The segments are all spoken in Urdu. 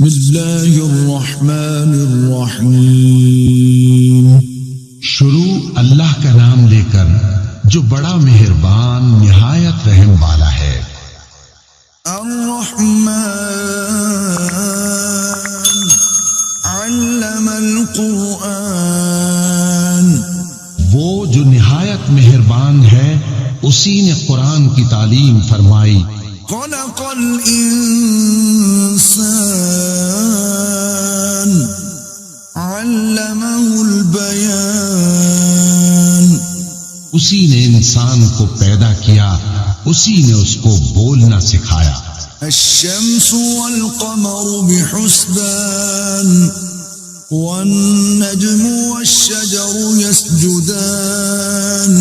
بسم اللہ الرحمن الرحیم. شروع اللہ کا نام لے کر جو بڑا مہربان نہایت رحم والا ہے. الرحمن علم القرآن. وہ جو نہایت مہربان ہے اسی نے قرآن کی تعلیم فرمائی. خلق الانسان علمه البیان. اسی نے انسان کو پیدا کیا، اسی نے اس کو بولنا سکھایا. الشمس والقمر بحسبان والنجم والشجر يسجدان.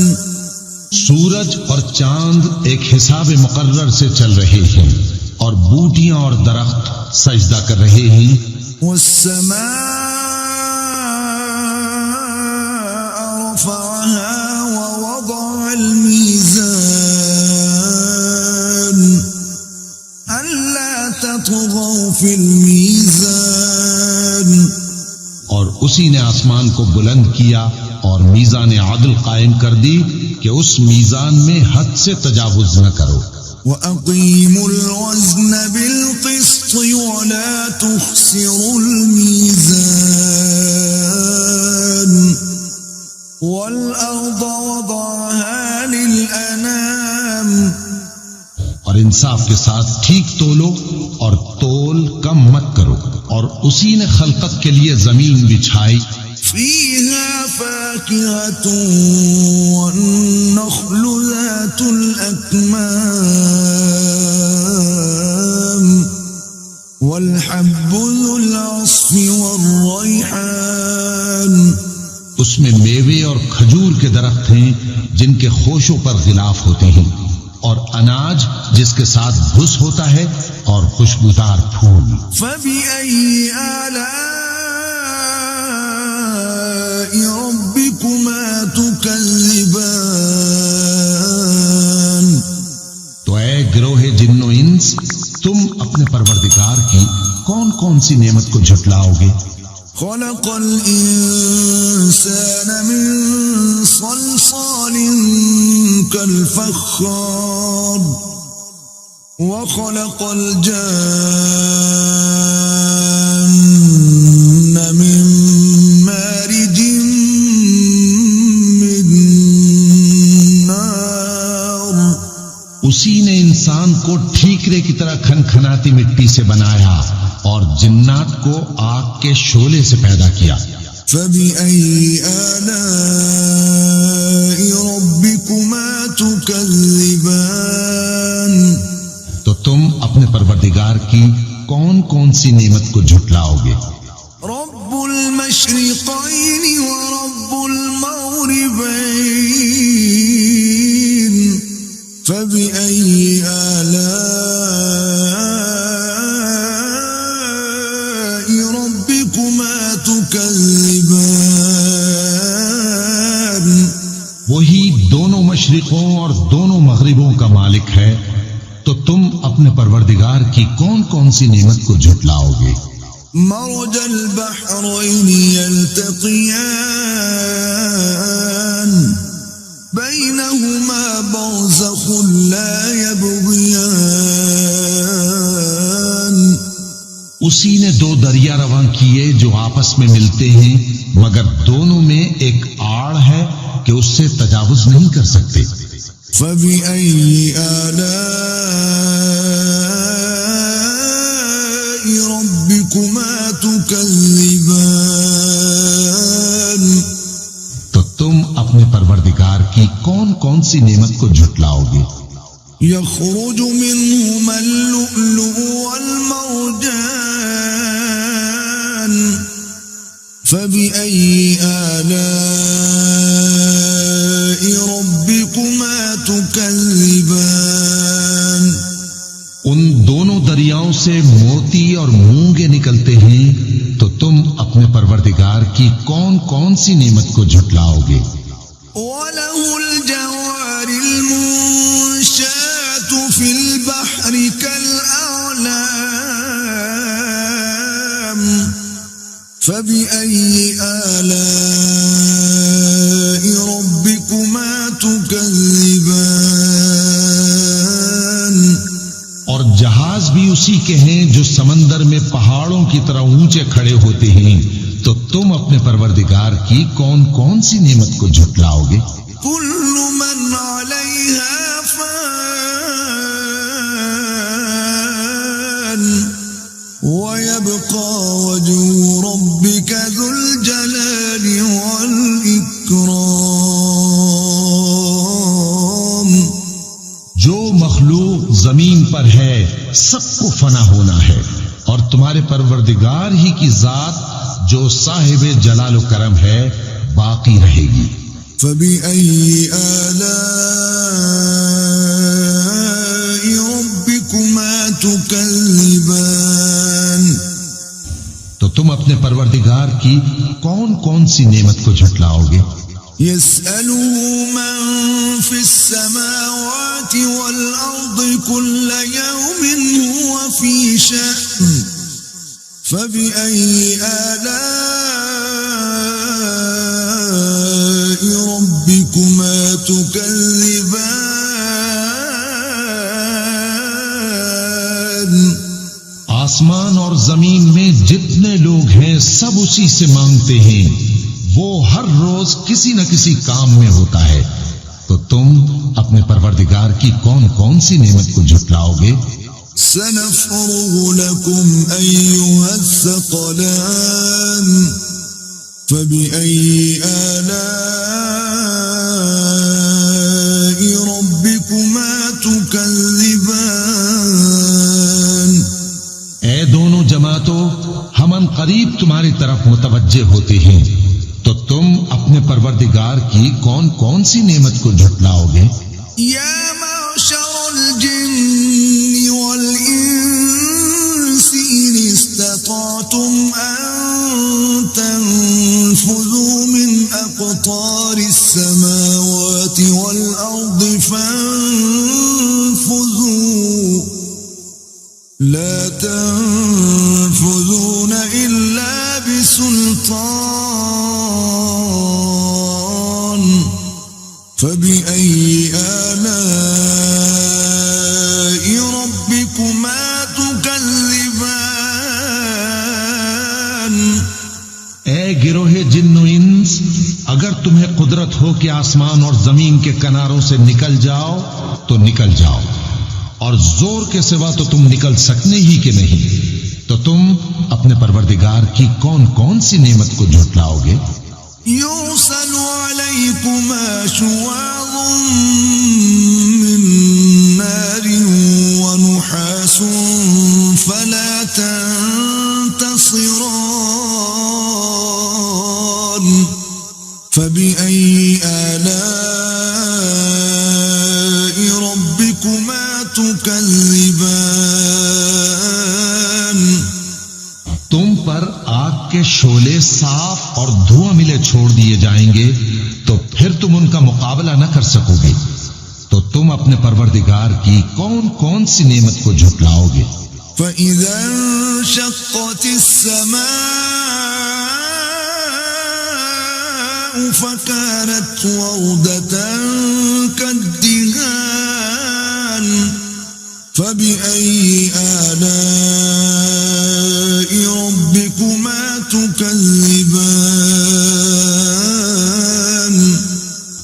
سورج اور چاند ایک حساب مقرر سے چل رہے ہیں اور بوٹیاں اور درخت سجدہ کر رہے ہیں. والسماء رفعها ووضع الميزان ألا تطغوا في الميزان. اور اسی نے آسمان کو بلند کیا اور میزان عدل قائم کر دی کہ اس میزان میں حد سے تجاوز نہ کرو. وَأَقِيمُوا الْوَزْنَ بِالْقِسْطِ وَلَا تُخْسِرُوا الْمِيزَانَ وَالْأَرْضَ وَضَعَهَا لِلْأَنَامِ. اور انصاف کے ساتھ ٹھیک تولو اور تول کم مت کرو. اور اسی نے خلقت کے لیے زمین بچھائی. فِيهَا فَاكِهَةٌ وَالنَّخْلُ ذَاتُ الْأَكْمَامِ وَالْحَبُّ ذُو الْعَصْفِ وَالرَّيْحَانِ. اس میں میوے اور کھجور کے درخت ہیں جن کے خوشوں پر غلاف ہوتے ہیں، اور اناج جس کے ساتھ بھس ہوتا ہے، اور خوشبودار پھول. فَبِأَيِّ آلَاءِ رَبِّكُمَا تُكَذِّبَانِ. تو اے گروہ جن و انس، تم اپنے پروردگار کی کون کون سی نعمت کو جھٹلاؤ گے؟ خلق الانسان من صلصال كالفخار وخلق الجان من مارج من نار. اسی نے انسان کو ٹھیکرے کی طرح کھنکھناتی مٹی سے بنایا اور جنات کو آگ کے شعلے سے پیدا کیا. فَبِأَيِّ آلَاءِ رَبِّكُمَا تُكَذِّبَانِ. تو تم اپنے پروردگار کی کون کون سی نعمت کو جھٹلاؤ گے؟ رب المشرقین ورب المغربین فبأي آلاء ربكما تكذبان. وہی دونوں مشرقوں اور دونوں مغربوں کا مالک ہے، تو تم اپنے پروردگار کی کون کون سی نعمت کو جھٹلاؤ گے؟ مرج البحرين يلتقيان بينهما برزخ لا يبغيان. اسی نے دو دریا رواں کیے جو آپس میں ملتے ہیں، مگر دونوں میں ایک آڑ ہے کہ اس سے تجاوز نہیں کر سکتے. فَبِأَيِّ آلَاءِ رَبِّكُمَا تُكَذِّبَانِ. تو تم اپنے پروردگار کی کون کون سی نعمت کو جھٹلاؤ گے؟ يَخْرُجُ مِنْهُمَا اللُّؤْلُؤُ وَالْمَرْجَانُ فَبِأَيِّ آلَاءِ رَبِّكُمَا تُكَذِّبَانِ. ان دونوں دریاؤں سے موتی اور مونگے نکلتے ہیں، تو تم اپنے پروردگار کی کون کون سی نعمت کو جھٹلاؤ گے؟ وَلَهُ الْجَوَارِ الْمُنشَآتُ فِي الْبَحْرِ كَالْأَعْلَامِ فبأي آلاء ربكما تكذبان اور جہاز بھی اسی کے ہیں جو سمندر میں پہاڑوں کی طرح اونچے کھڑے ہوتے ہیں، تو تم اپنے پروردگار کی کون کون سی نعمت کو جھٹلاؤ گے؟ كل من عليها فان ويبقى وجه ربك ذو الجلال والإكرام. جو مخلوق زمین پر ہے سب کو فنا ہونا ہے، اور تمہارے پروردگار ہی کی ذات جو صاحب جلال و کرم ہے باقی رہے گی. فبأي آلاء ربكما تكذبان. تو تم اپنے پروردگار کی کون کون سی نعمت کو جھٹلاؤ گے؟ يسأله من في السماوات والأرض كل يوم هو في شأن. فبأي آلاء ربكما تكذبان. آسمان اور زمین میں جتنے لوگ ہیں سب اسی سے مانگتے ہیں، وہ ہر روز کسی نہ کسی کام میں ہوتا ہے، تو تم اپنے پروردگار کی کون کون سی نعمت کو جھٹلاؤ گے؟ سنفرغ لكم أيها الثقلان. فبأي آلاء ربكما تكذبان. اے دونوں جماعتوں، ہم ان قریب تمہاری طرف متوجہ ہوتے ہیں، تو تم اپنے پروردگار کی کون کون سی نعمت کو جھٹلاؤ گے؟ يا معشر الجن والإنس إن استطعتم أن تنفذوا من أقطار السماوات والأرض فانفذوا لا تنفذون إلا بسلطان. فبأي آلاء ربكما تكذبان. اے گروہ جن و انس، اگر تمہیں قدرت ہو کہ آسمان اور زمین کے کناروں سے نکل جاؤ تو نکل جاؤ، اور زور کے سوا تو تم نکل سکنے ہی کہ نہیں، تو تم اپنے پروردگار کی کون کون سی نعمت کو جھٹلاؤ گے؟ يرسل عليكما شواظ من نار ونحاس فلا تنتصران. فبأي آلاء ربكما تكذبان. تم پر آگ کے شعلے صاف اور دھواں ملے چھوڑ دیے جائیں گے، تو پھر تم ان کا مقابلہ نہ کر سکو گے، تو تم اپنے پروردگار کی کون کون سی نعمت کو جھٹلاؤ گے؟ فإذا انشقت السماء فكانت وردة كالدهان. فبأي آلاء ربكما تكذبان.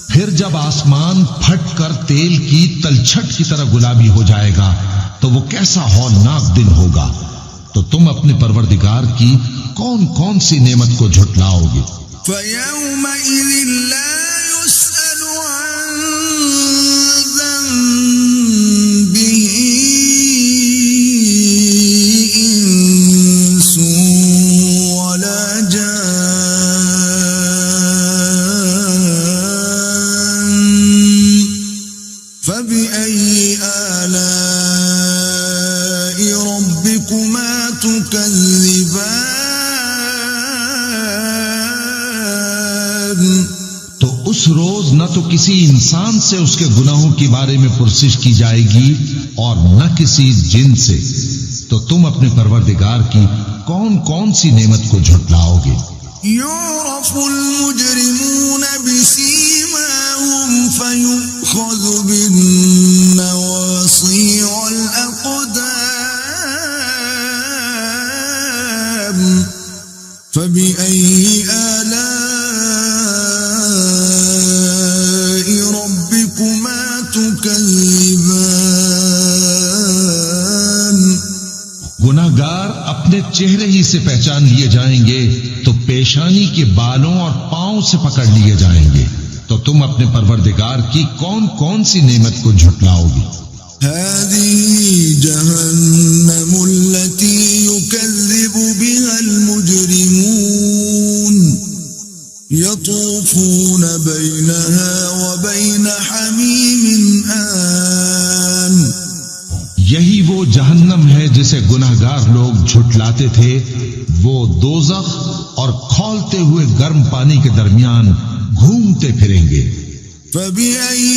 پھر جب آسمان پھٹ کر تیل کی تلچھٹ کی طرح گلابی ہو جائے گا تو وہ کیسا ہولناک دن ہوگا، تو تم اپنے پروردگار کی کون کون سی نعمت کو جھٹلاؤ گے؟ فيومئذ لا يسأل عن ذنبه إنس ولا جان. فبأي آلاء ربكما تكذبان. تو اس روز نہ تو کسی انسان سے اس کے گناہوں کے بارے میں پرسش کی جائے گی اور نہ کسی جن سے، تو تو تم اپنے پروردگار کی کون کون سی نعمت کو جھٹلاؤ گے؟ يعرف المجرمون بسيماهم فيؤخذ بالنواصي والأقدام فبأي آلاء ربكما تكذبان؟ گناہگار اپنے چہرے ہی سے پہچان لیے جائیں گے تو پیشانی کے بالوں اور پاؤں سے پکڑ لیے جائیں گے، تو تم اپنے پروردگار کی کون کون سی نعمت کو جھٹلاؤ گے؟ هذه جهنم التي يكذب بها المجرمون يطوفون بينها وبين حميم آن. یہی وہ جہنم ہے جسے گناہگار لوگ جھٹلاتے تھے، وہ دوزخ اور کھولتے ہوئے گرم پانی کے درمیان گھومتے پھریں گے۔ فَبِأَيِّ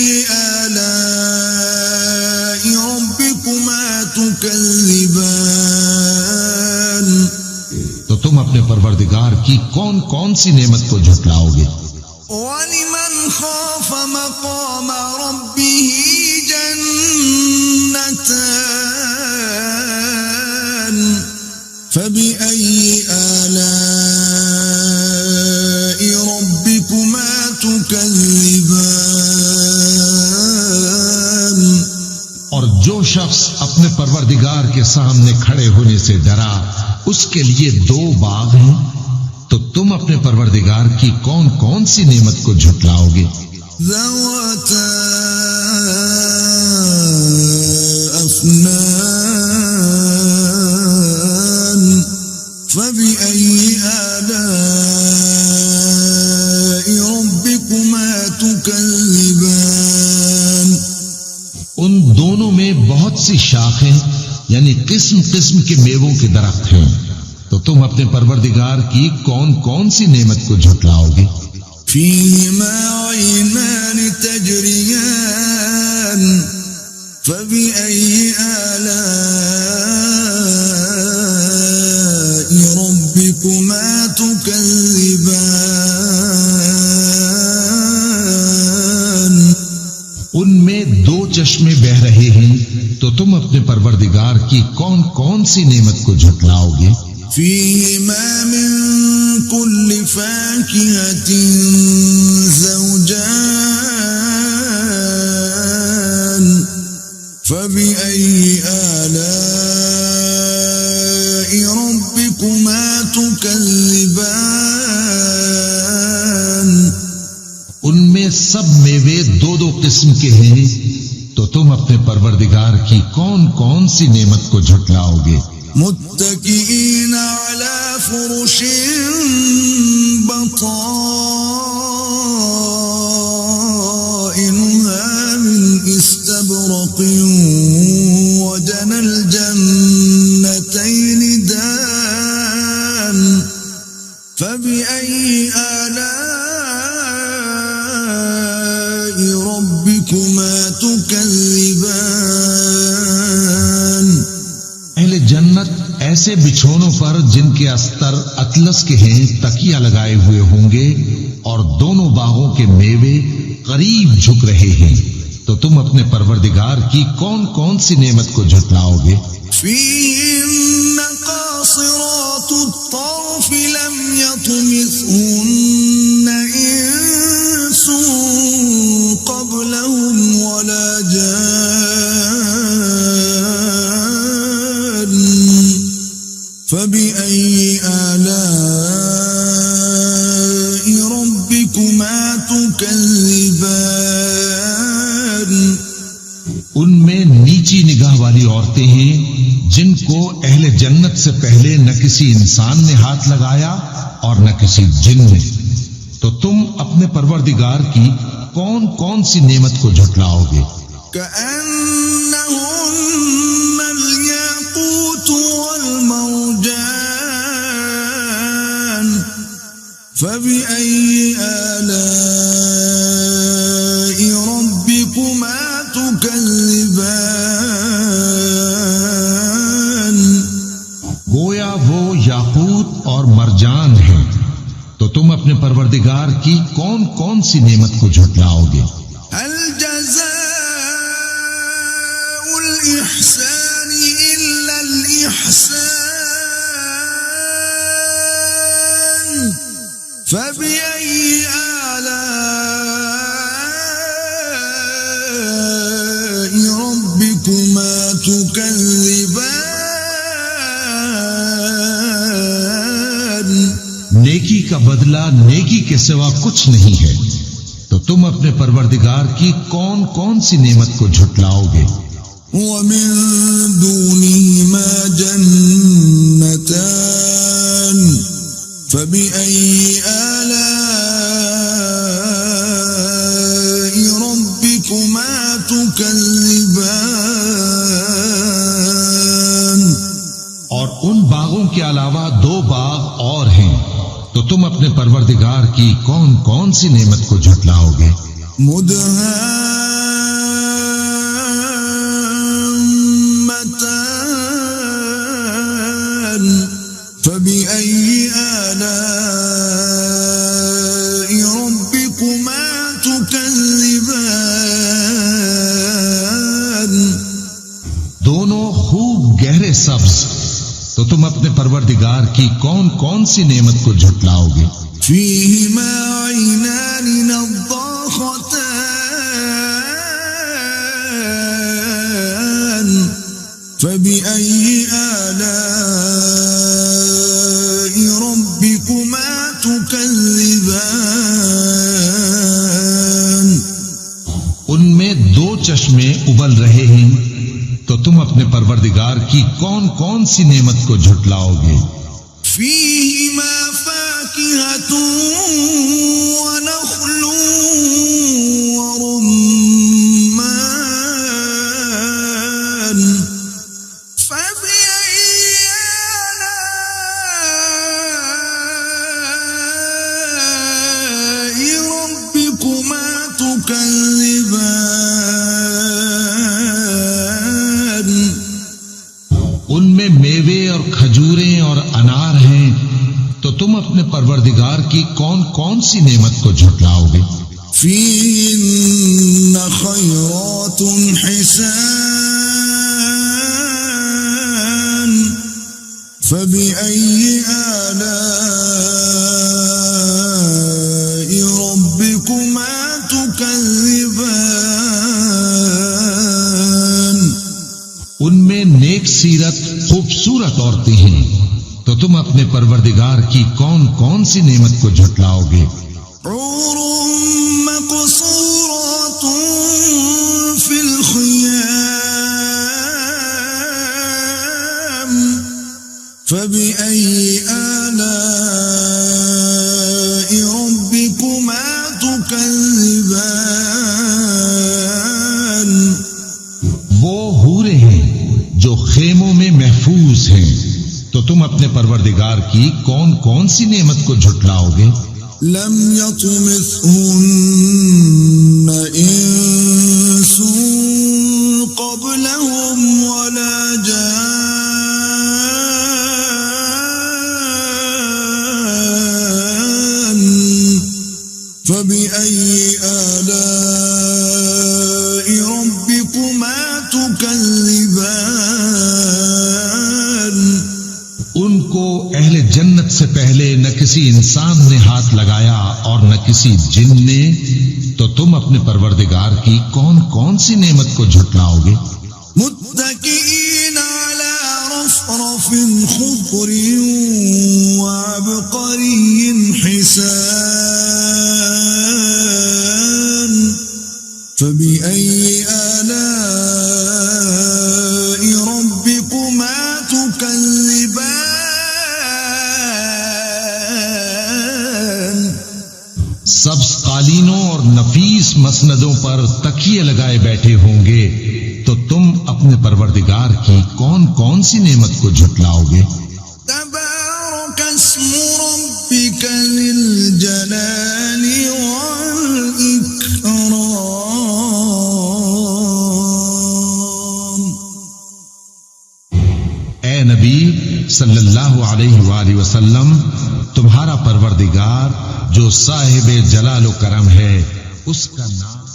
آلَاءِ رَبِّكُمَا تُكَذِّبَانِ؟ تو تم اپنے پروردگار کی کون کون سی نعمت کو جھٹلاؤ گے؟ وَلِمَنْ خَافَ مَقَامَ رَبِّهِ جَنَّتَانِ فَبِأَيِّ آلَاءِ رَبِّكُمَا تُكَذِّبَانِ؟ اور جو شخص اپنے پروردگار کے سامنے کھڑے ہونے سے ڈرا، اس کے لیے دو باغ ہیں، تو تم اپنے پروردگار کی کون کون سی نعمت کو جھٹلاؤ گے؟ ذَوَاتَا أَفْنَانٍ فَبِأَيِّ آلَاءِ رَبِّكُمَا تُكَذِّبَانِ؟ ان دونوں میں بہت سی شاخیں یعنی قسم قسم کے میووں کے درخت ہیں، تو تم اپنے پروردگار کی کون کون سی نعمت کو جھٹلاؤ گے؟ فِيهِمَا عَيْنَانِ تَجْرِيَانِ فَبِأَيِّ آلَاءِ رَبِّكُمَا تُكَذِّبَانِ؟ ان میں دو چشمے بہ رہے ہیں، تو تم اپنے پروردگار کی کون کون سی نعمت کو جھٹلاؤ گے؟ فِيهِمَا مِن كُلِّ فَاكِهَةٍ زَوْجَانِ فَبِأَيِّ آلَاءِ رَبِّكُمَا تُكَذِّبَانِ؟ ان میں سب میوے دو دو قسم کے ہیں، تو تم اپنے پروردگار کی کون کون سی نعمت کو جھٹلاؤ گے؟ متكئين على فرش بطائنها من استبرق وجنى الجنتين دان فبأي آلاء ربكما تكذبان؟ اہل جنت ایسے بچھونوں پر جن کے استر اطلس کے ہیں تکیہ لگائے ہوئے ہوں گے، اور دونوں باغوں کے میوے قریب جھک رہے ہیں، تو تم اپنے پروردگار کی کون کون سی نعمت کو جھٹلاؤ گے؟ فِيهِنَّ قَاصِرَاتُ الطَّرْفِ لَمْ يَطْمِثْهُنَّ إِنسٌ قَبْلَهُمْ وَلَا جَانٌّ فَبِأَيِّ آلَاءِ رَبِّكُمَا تُكَذِّبَانِ؟ ان میں نیچی نگاہ والی عورتیں ہیں جن کو اہل جنت سے پہلے نہ کسی انسان نے ہاتھ لگایا اور نہ کسی جن نے، تو تم اپنے پروردگار کی کون کون سی نعمت کو جھٹلاؤ گے؟ كأنهن الياقوت والمرجان فبأي آلاء ربكما تكذبان؟ یاقوت اور مرجان ہیں، تو تم اپنے پروردگار کی کون کون سی نعمت کو جھٹلاؤ گے؟ هل جزاء الإحسان إلا الإحسان فبأي آلاء ربكما تكذبان؟ نیکی کا بدلہ نیکی کے سوا کچھ نہیں ہے، تو تم اپنے پروردگار کی کون کون سی نعمت کو جھٹلاؤ گے؟ ومن دونهما جنتان فبأي آلاء ربكما تكذبان؟ اور ان باغوں کے علاوہ دو باغ اور ہیں، تو تم اپنے پروردگار کی کون کون سی نعمت کو جھٹلاؤ گے؟ مدهامتان فبأي آلاء ربكما تكذبان؟ دونوں خوب گہرے سبز، تو تم اپنے پروردگار کی کون کون سی نعمت کو جھٹلاؤ گے؟ فيهما عينان نضاختان فبأي آلاء ربكما تكذبان؟ ان میں دو چشمے ابل رہے ہیں، تو تم اپنے پروردگار کی کون کون سی نعمت کو جھٹلاؤ گے؟ فيهما فاكهة ونخل ورمان فبأي آلاء ربكما تكذبان؟ ان میں میوے اور کھجوریں اور انار ہیں، تو تم اپنے پروردگار کی کون کون سی نعمت کو جھٹلاؤ گے؟ فيهن خيرات حسان فبأي آلاء ربكما تكذبان؟ ان میں نیک سیرت خوبصورت عورتیں ہیں، تو تم اپنے پروردگار کی کون کون سی نعمت کو جھٹلاؤ گے؟ حور مقصورات في الخيام فبأي آلاء ربكما تكذبان؟ وہ حوریں ہیں جو خیموں میں محفوظ ہیں، تو تم اپنے پروردگار کی کون کون سی نعمت کو جھٹلاؤ گے؟ لم يطمثهن انس قبلهم ولا جان فبأي آلاء ربكما تكذبان؟ ان کو اہل جنت سے پہلے نہ کسی انسان نے ہاتھ لگایا اور نہ کسی جن نے، تو تم اپنے پروردگار کی کون کون سی نعمت کو جھٹلاؤ گے؟ متكئين على رفرف خضر وعبقري حسان فبأي آلاء ربكما تكذبان؟ سبز قالینوں اور نفیس مسندوں پر تکیے لگائے بیٹھے ہوں گے، تو تم اپنے پروردگار کی کون کون سی نعمت کو جھٹلاؤ گے؟ تبارك اسم ربك ذي الجلال والإكرام؟ اے نبی صلی اللہ علیہ وآلہ وسلم تمہارا پروردگار جو صاحب جلال و کرم ہے اس کا نام